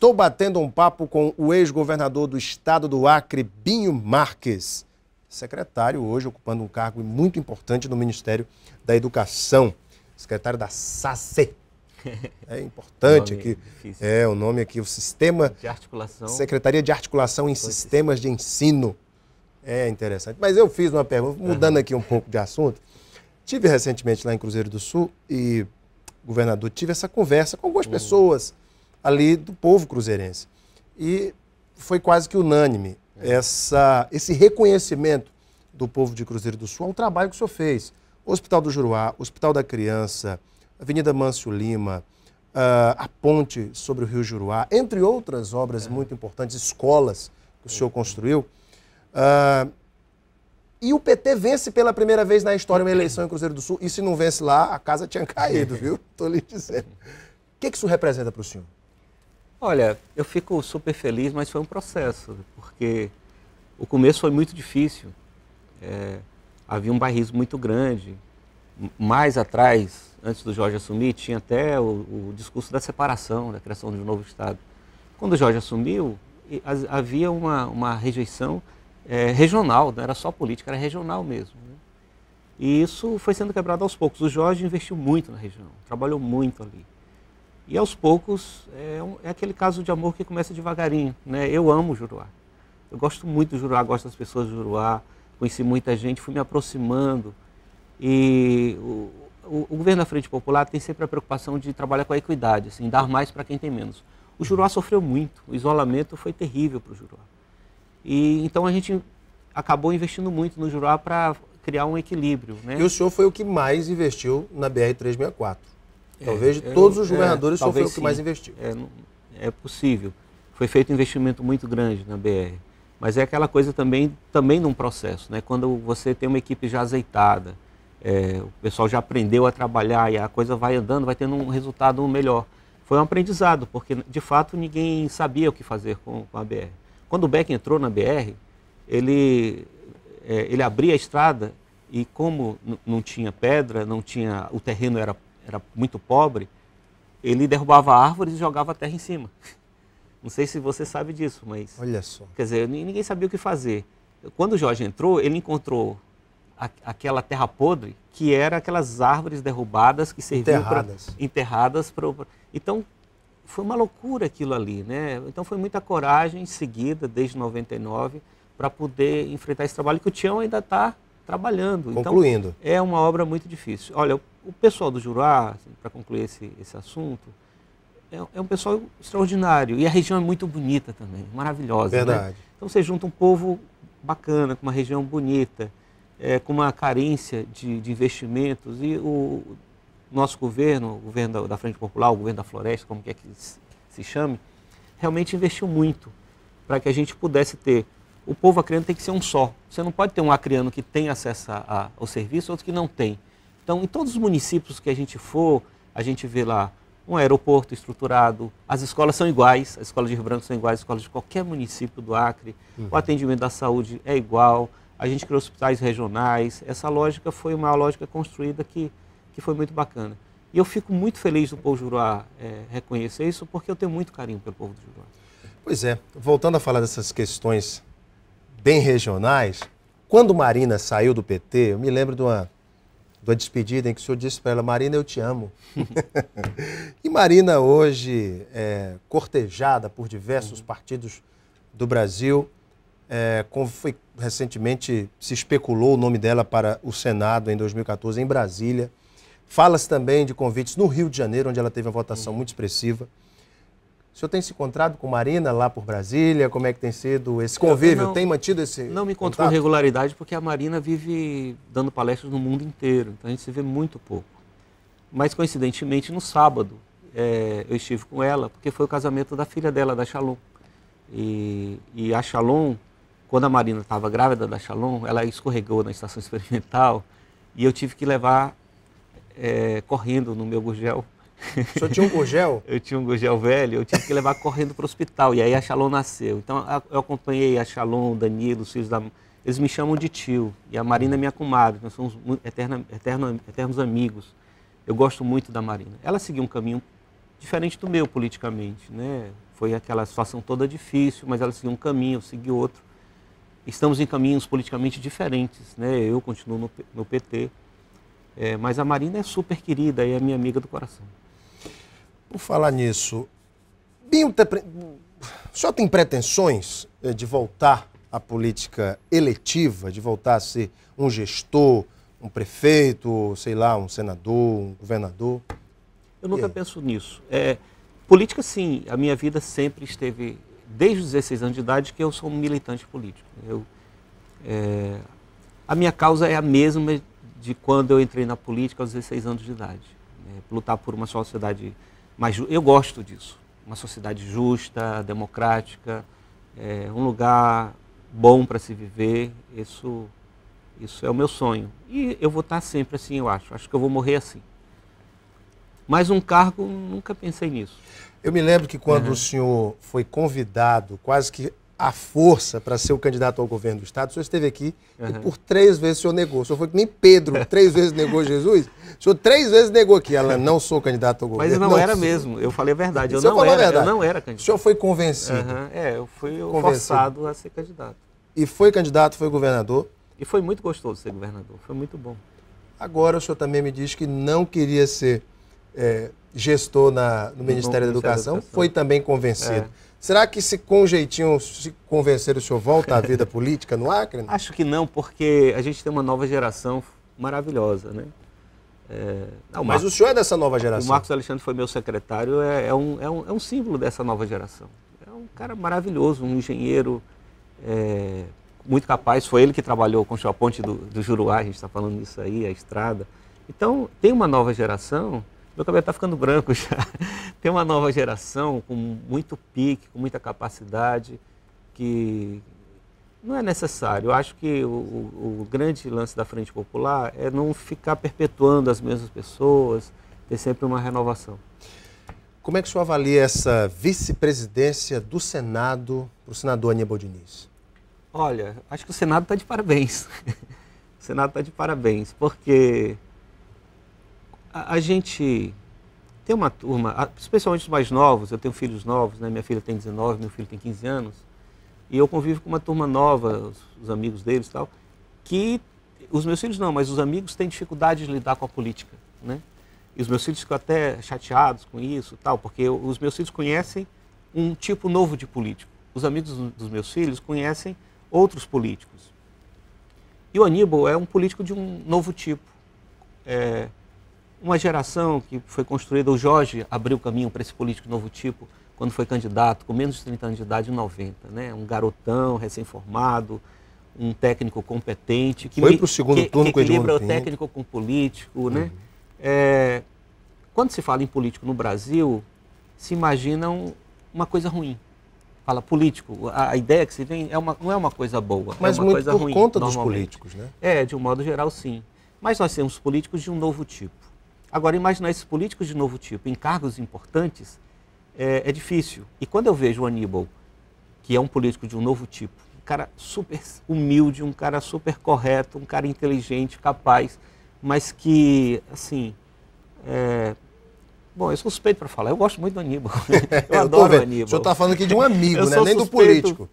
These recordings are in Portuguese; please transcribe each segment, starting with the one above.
Estou batendo um papo com o ex-governador do estado do Acre, Binho Marques, secretário hoje ocupando um cargo muito importante no Ministério da Educação, secretário da SACE. É importante aqui. É o nome aqui, o Sistema de Articulação. Secretaria de Articulação em Sistemas de Ensino. É interessante. Mas eu fiz uma pergunta, mudando aqui um pouco de assunto. Tive recentemente lá em Cruzeiro do Sul e, governador, tive essa conversa com algumas pessoas ali do povo cruzeirense. E foi quase que unânime esse reconhecimento do povo de Cruzeiro do Sul ao trabalho que o senhor fez. Hospital do Juruá, Hospital da Criança, Avenida Mâncio Lima, a ponte sobre o Rio Juruá, entre outras obras muito importantes, escolas que o senhor construiu. E o PT vence pela primeira vez na história uma eleição em Cruzeiro do Sul, e se não vence lá, a casa tinha caído, viu? Estou lhe dizendo. O que isso representa para o senhor? Olha, eu fico super feliz, mas foi um processo, porque o começo foi muito difícil. Havia um bairrismo muito grande. Mais atrás, antes do Jorge assumir, tinha até o discurso da separação, da criação de um novo Estado. Quando o Jorge assumiu, havia uma rejeição regional, não era só política, era regional mesmo. Né? E isso foi sendo quebrado aos poucos. O Jorge investiu muito na região, trabalhou muito ali. E aos poucos, é aquele caso de amor que começa devagarinho. Né? Eu amo o Juruá. Eu gosto muito do Juruá, gosto das pessoas do Juruá, conheci muita gente, fui me aproximando. E o governo da Frente Popular tem sempre a preocupação de trabalhar com a equidade, assim, dar mais para quem tem menos. O Juruá sofreu muito, o isolamento foi terrível para o Juruá. E então a gente acabou investindo muito no Juruá para criar um equilíbrio. Né? E o senhor foi o que mais investiu na BR-364. Talvez de todos os governadores, o senhor foi o que mais investiu. É possível. Foi feito um investimento muito grande na BR. Mas é aquela coisa também num processo. Né? Quando você tem uma equipe já azeitada, o pessoal já aprendeu a trabalhar e a coisa vai andando, vai tendo um resultado melhor. Foi um aprendizado, porque de fato ninguém sabia o que fazer com a BR. Quando o BEC entrou na BR, ele abria a estrada e como não tinha pedra, o terreno era muito pobre, ele derrubava árvores e jogava a terra em cima. Não sei se você sabe disso, mas... Olha só. Quer dizer, ninguém sabia o que fazer. Quando o Jorge entrou, ele encontrou aquela terra podre, que era aquelas árvores derrubadas que serviam enterradas. Então, foi uma loucura aquilo ali, né? Então, foi muita coragem seguida, desde 99, para poder enfrentar esse trabalho que o Tião ainda está trabalhando. Concluindo. Então, é uma obra muito difícil. Olha, o pessoal do Juruá, assim, para concluir esse assunto, é um pessoal extraordinário. E a região é muito bonita também, maravilhosa. Verdade. Né? Então você junta um povo bacana, com uma região bonita, com uma carência de investimentos. E o nosso governo, o governo da Frente Popular, o governo da Floresta, como quer que se chame, realmente investiu muito para que a gente pudesse ter. O povo acreano tem que ser um só. Você não pode ter um acreano que tem acesso ao serviço, outro que não tem. Então, em todos os municípios que a gente for, a gente vê lá um aeroporto estruturado, as escolas são iguais, as escolas de Rio Branco são iguais às escolas de qualquer município do Acre, o atendimento da saúde é igual, a gente criou hospitais regionais, essa lógica foi uma lógica construída que foi muito bacana. E eu fico muito feliz do povo Juruá reconhecer isso, porque eu tenho muito carinho pelo povo do Juruá. Pois é, voltando a falar dessas questões bem regionais, quando Marina saiu do PT, eu me lembro de uma despedida em que o senhor disse para ela: Marina, eu te amo. E Marina hoje é cortejada por diversos partidos do Brasil. Recentemente se especulou o nome dela para o Senado em 2014 em Brasília. Fala-se também de convites no Rio de Janeiro, onde ela teve uma votação muito expressiva. O senhor tem se encontrado com Marina lá por Brasília? Como é que tem sido esse convívio? Tem mantido esse Não me encontro com regularidade, porque a Marina vive dando palestras no mundo inteiro, então a gente se vê muito pouco. Mas, coincidentemente, no sábado, eu estive com ela, porque foi o casamento da filha dela, da Shalom. E a Shalom, quando a Marina estava grávida da Shalom, ela escorregou na estação experimental e eu tive que levar correndo no meu gurgel. O senhor tinha um gurgel? Eu tinha um gurgel velho, eu tive que levar correndo para o hospital, e aí a Shalom nasceu. Então eu acompanhei a Shalom, o Danilo, os filhos da... Eles me chamam de tio, e a Marina é minha comadre, nós somos eternos amigos. Eu gosto muito da Marina. Ela seguiu um caminho diferente do meu politicamente, né? foi aquela situação toda difícil, mas ela seguiu um caminho, eu segui outro. Estamos em caminhos politicamente diferentes, né? Eu continuo no PT, mas a Marina é super querida e é minha amiga do coração. Por falar nisso, Binho, o senhor tem pretensões de voltar à política eletiva, de voltar a ser um gestor, um prefeito, sei lá, um senador, um governador? Eu nunca penso nisso. Política, sim, a minha vida sempre esteve, desde os 16 anos de idade, que eu sou um militante político. A minha causa é a mesma de quando eu entrei na política aos 16 anos de idade. Lutar por uma sociedade mais justa. Eu gosto disso. Uma sociedade justa, democrática, um lugar bom para se viver. Isso é o meu sonho. E eu vou estar sempre assim, eu acho. Acho que eu vou morrer assim. Mas um cargo, nunca pensei nisso. Eu me lembro que quando o senhor foi convidado, quase que à força, para ser o candidato ao governo do Estado, o senhor esteve aqui e por 3 vezes o senhor negou. O senhor foi que nem Pedro, 3 vezes negou Jesus. O senhor 3 vezes negou aqui. Ela não sou candidato ao governo. Mas não era mesmo. Eu falei a verdade. Eu não era candidato. O senhor foi convencido. Eu fui forçado a ser candidato. E foi candidato, foi governador. E foi muito gostoso ser governador. Foi muito bom. Agora o senhor também me diz que não queria ser gestor no Ministério da Educação. Foi também convencido. Será que se com um jeitinho se convencer o senhor volta à vida política no Acre? Acho que não, porque a gente tem uma nova geração maravilhosa, né? Mas o senhor é dessa nova geração. O Marcos Alexandre foi meu secretário, é um símbolo dessa nova geração. É um cara maravilhoso, um engenheiro muito capaz. Foi ele que trabalhou, construiu a ponte do Juruá, a gente está falando disso aí, a estrada. Então, tem uma nova geração. Meu cabelo está ficando branco já. Tem uma nova geração com muito pique, com muita capacidade, que não é necessário. Eu acho que o grande lance da Frente Popular é não ficar perpetuando as mesmas pessoas, ter sempre uma renovação. Como é que o senhor avalia essa vice-presidência do Senado para o senador Aníbal Diniz? Olha, acho que o Senado está de parabéns. O Senado está de parabéns, porque a gente tem uma turma, especialmente os mais novos. Eu tenho filhos novos, né? Minha filha tem 19, meu filho tem 15 anos, e eu convivo com uma turma nova, os amigos deles e tal, que os meus filhos não, mas os amigos têm dificuldade de lidar com a política, né? E os meus filhos ficam até chateados com isso, tal, porque os meus filhos conhecem um tipo novo de político. Os amigos dos meus filhos conhecem outros políticos. E o Aníbal é um político de um novo tipo. Uma geração que foi construída, o Jorge abriu o caminho para esse político de novo tipo, quando foi candidato, com menos de 30 anos de idade, em 90. Né? Um garotão, recém-formado, um técnico competente. Foi para o segundo turno com o Edmundo Pinto. Que equilibra o técnico com o político. Né? Quando se fala em político no Brasil, se imagina uma coisa ruim. Fala político, a ideia que se vem não é uma coisa boa, mas é uma coisa ruim. Mas muito por conta dos políticos, né? De um modo geral, sim. Mas nós temos políticos de um novo tipo. Agora, imaginar esses políticos de novo tipo em cargos importantes é difícil. E quando eu vejo o Aníbal, que é um político de um novo tipo, um cara super humilde, um cara super correto, um cara inteligente, capaz, mas que, assim... Bom, eu sou suspeito para falar. Eu gosto muito do Aníbal. Eu adoro o Aníbal. O senhor está falando aqui de um amigo, né? Nem do político.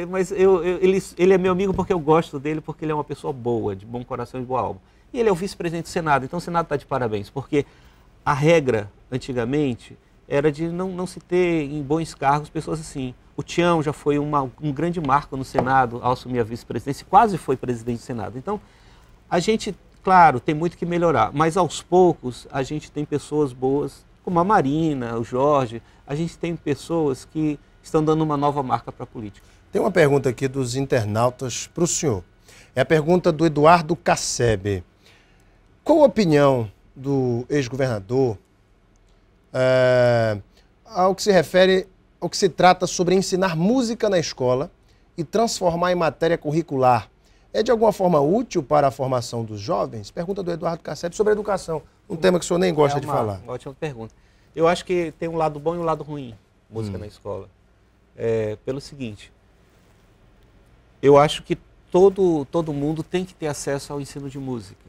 Mas ele é meu amigo porque eu gosto dele, porque ele é uma pessoa boa, de bom coração e boa alma. E ele é o vice-presidente do Senado, então o Senado está de parabéns, porque a regra, antigamente, era de não se ter em bons cargos pessoas assim. O Tião já foi um grande marco no Senado ao assumir a vice-presidência, quase foi presidente do Senado. Então, a gente, claro, tem muito que melhorar, mas aos poucos a gente tem pessoas boas, como a Marina, o Jorge, a gente tem pessoas que estão dando uma nova marca para a política. Tem uma pergunta aqui dos internautas para o senhor. É a pergunta do Eduardo Cassebe. Qual a opinião do ex-governador ao que se refere, ao que se trata sobre ensinar música na escola e transformar em matéria curricular? É de alguma forma útil para a formação dos jovens? Pergunta do Eduardo Cassebe sobre educação, um tema que o senhor nem gosta de falar. Uma ótima pergunta. Eu acho que tem um lado bom e um lado ruim, música na escola. Pelo seguinte, eu acho que todo mundo tem que ter acesso ao ensino de música.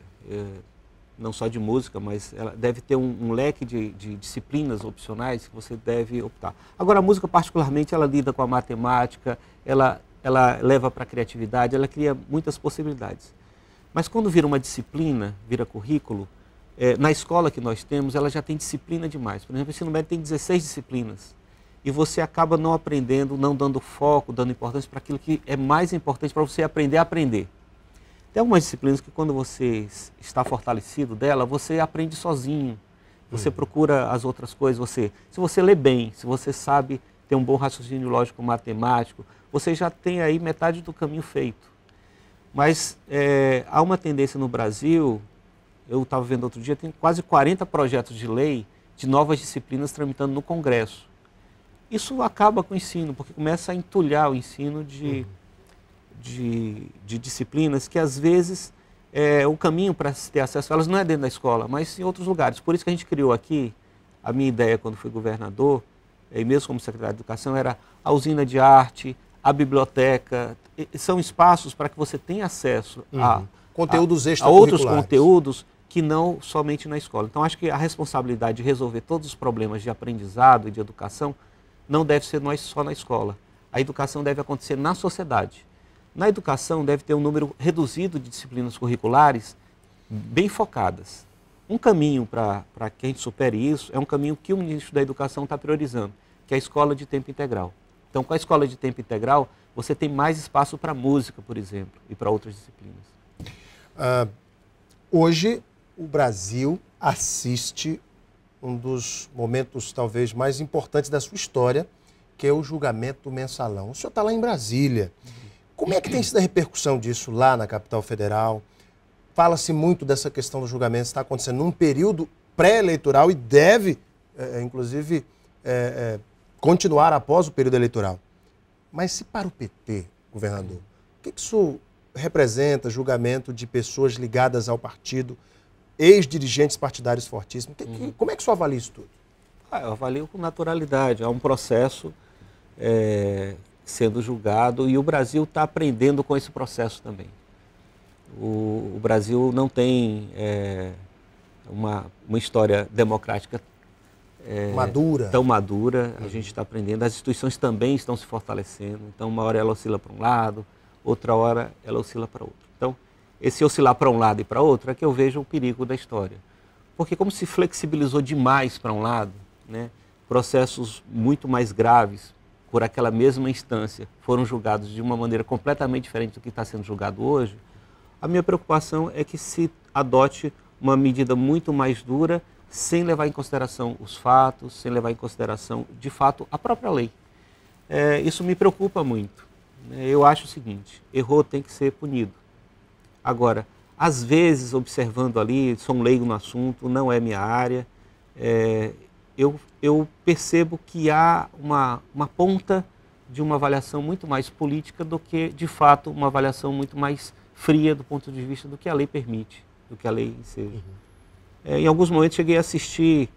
não só de música, mas ela deve ter um leque de disciplinas opcionais que você deve optar. Agora, a música, particularmente, ela lida com a matemática, ela leva para a criatividade, ela cria muitas possibilidades. Mas quando vira uma disciplina, vira currículo, na escola que nós temos, ela já tem disciplina demais. Por exemplo, o ensino médio tem 16 disciplinas. E você acaba não aprendendo, não dando foco, dando importância para aquilo que é mais importante para você aprender a aprender. Tem algumas disciplinas que quando você está fortalecido dela, você aprende sozinho. Você procura as outras coisas. Se você lê bem, se você sabe ter um bom raciocínio lógico matemático, você já tem aí metade do caminho feito. Mas há uma tendência no Brasil, eu estava vendo outro dia, tem quase 40 projetos de lei de novas disciplinas tramitando no Congresso. Isso acaba com o ensino, porque começa a entulhar o ensino de disciplinas que, às vezes, o caminho para se ter acesso a elas não é dentro da escola, mas em outros lugares. Por isso que a gente criou aqui, a minha ideia quando fui governador, e mesmo como secretário de Educação, era a usina de arte, a biblioteca. São espaços para que você tenha acesso a conteúdos a outros conteúdos que não somente na escola. Então, acho que a responsabilidade de resolver todos os problemas de aprendizado e de educação não deve ser só na escola. A educação deve acontecer na sociedade. Na educação deve ter um número reduzido de disciplinas curriculares bem focadas. Um caminho para que a gente supere isso é um caminho que o ministro da Educação está priorizando, que é a escola de tempo integral. Então, com a escola de tempo integral, você tem mais espaço para música, por exemplo, e para outras disciplinas. Hoje, o Brasil assiste um dos momentos talvez mais importantes da sua história, que é o julgamento mensalão. O senhor está lá em Brasília. Como é que tem sido a repercussão disso lá na capital federal? Fala-se muito dessa questão do julgamento, está acontecendo num período pré-eleitoral e deve, inclusive, continuar após o período eleitoral. Mas se para o PT, governador, o que isso representa, julgamento de pessoas ligadas ao partido, ex-dirigentes partidários fortíssimos? Como é que o senhor avalia isso tudo? Eu avalio com naturalidade. Há um processo sendo julgado e o Brasil está aprendendo com esse processo também. O Brasil não tem uma história democrática tão madura. A gente está aprendendo. As instituições também estão se fortalecendo. Então, uma hora ela oscila para um lado, outra hora ela oscila para outro. Então, esse oscilar para um lado e para outro é que eu vejo o perigo da história. Porque como se flexibilizou demais para um lado, né, processos muito mais graves por aquela mesma instância foram julgados de uma maneira completamente diferente do que está sendo julgado hoje, a minha preocupação é que se adote uma medida muito mais dura sem levar em consideração os fatos, sem levar em consideração, de fato, a própria lei. Isso me preocupa muito. Eu acho o seguinte, errou tem que ser punido. Agora, às vezes, observando ali, sou um leigo no assunto, não é minha área, eu percebo que há uma ponta de uma avaliação muito mais política do que, de fato, uma avaliação muito mais fria do ponto de vista do que a lei permite, do que a lei enseja. Em alguns momentos cheguei a assistir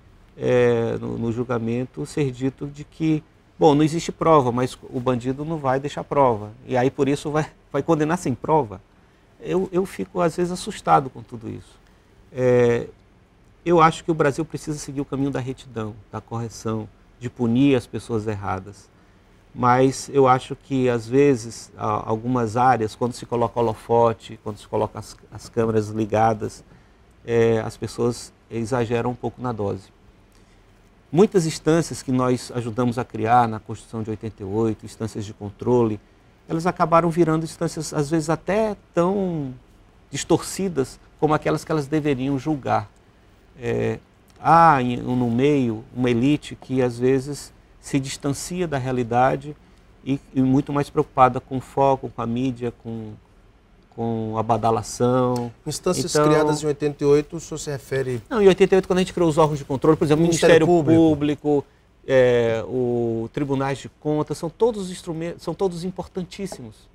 no julgamento ser dito de que, bom, não existe prova, mas o bandido não vai deixar prova, e aí por isso vai condenar sem prova. Eu fico, às vezes, assustado com tudo isso. Eu acho que o Brasil precisa seguir o caminho da retidão, da correção, de punir as pessoas erradas. Mas eu acho que, às vezes, algumas áreas, quando se coloca holofote, quando se coloca as câmeras ligadas, as pessoas exageram um pouco na dose. Muitas instâncias que nós ajudamos a criar na Constituição de 88, instâncias de controle, elas acabaram virando instâncias, às vezes, até tão distorcidas como aquelas que elas deveriam julgar. Há no meio uma elite que, às vezes, se distancia da realidade e muito mais preocupada com o foco, com a mídia, com a badalação. Instâncias criadas em 88, o senhor se refere... Não, em 88, quando a gente criou os órgãos de controle, por exemplo, o Ministério Público, o Tribunais de Contas, são todos instrumentos, são todos importantíssimos.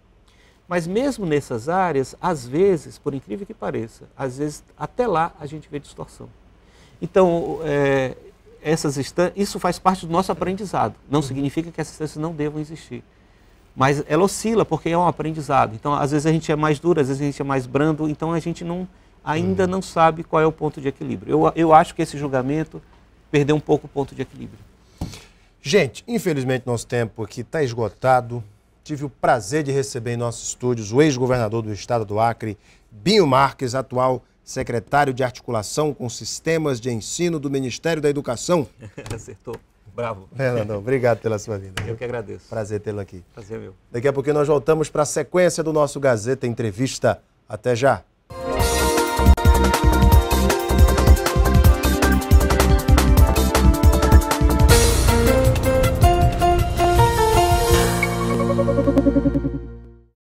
Mas mesmo nessas áreas, às vezes, por incrível que pareça, às vezes até lá a gente vê distorção. Então, isso faz parte do nosso aprendizado. Não significa que essas instâncias não devam existir. Mas ela oscila porque é um aprendizado. Então, às vezes a gente é mais duro, às vezes a gente é mais brando, então a gente não ainda não sabe qual é o ponto de equilíbrio. Eu acho que esse julgamento perdeu um pouco o ponto de equilíbrio. Gente, infelizmente nosso tempo aqui está esgotado. Tive o prazer de receber em nossos estúdios o ex-governador do estado do Acre, Binho Marques, atual secretário de articulação com sistemas de ensino do Ministério da Educação. Acertou. Bravo. Fernandão, obrigado pela sua vinda. Eu que agradeço. Prazer tê-lo aqui. Prazer meu. Daqui a pouquinho nós voltamos para a sequência do nosso Gazeta Entrevista. Até já.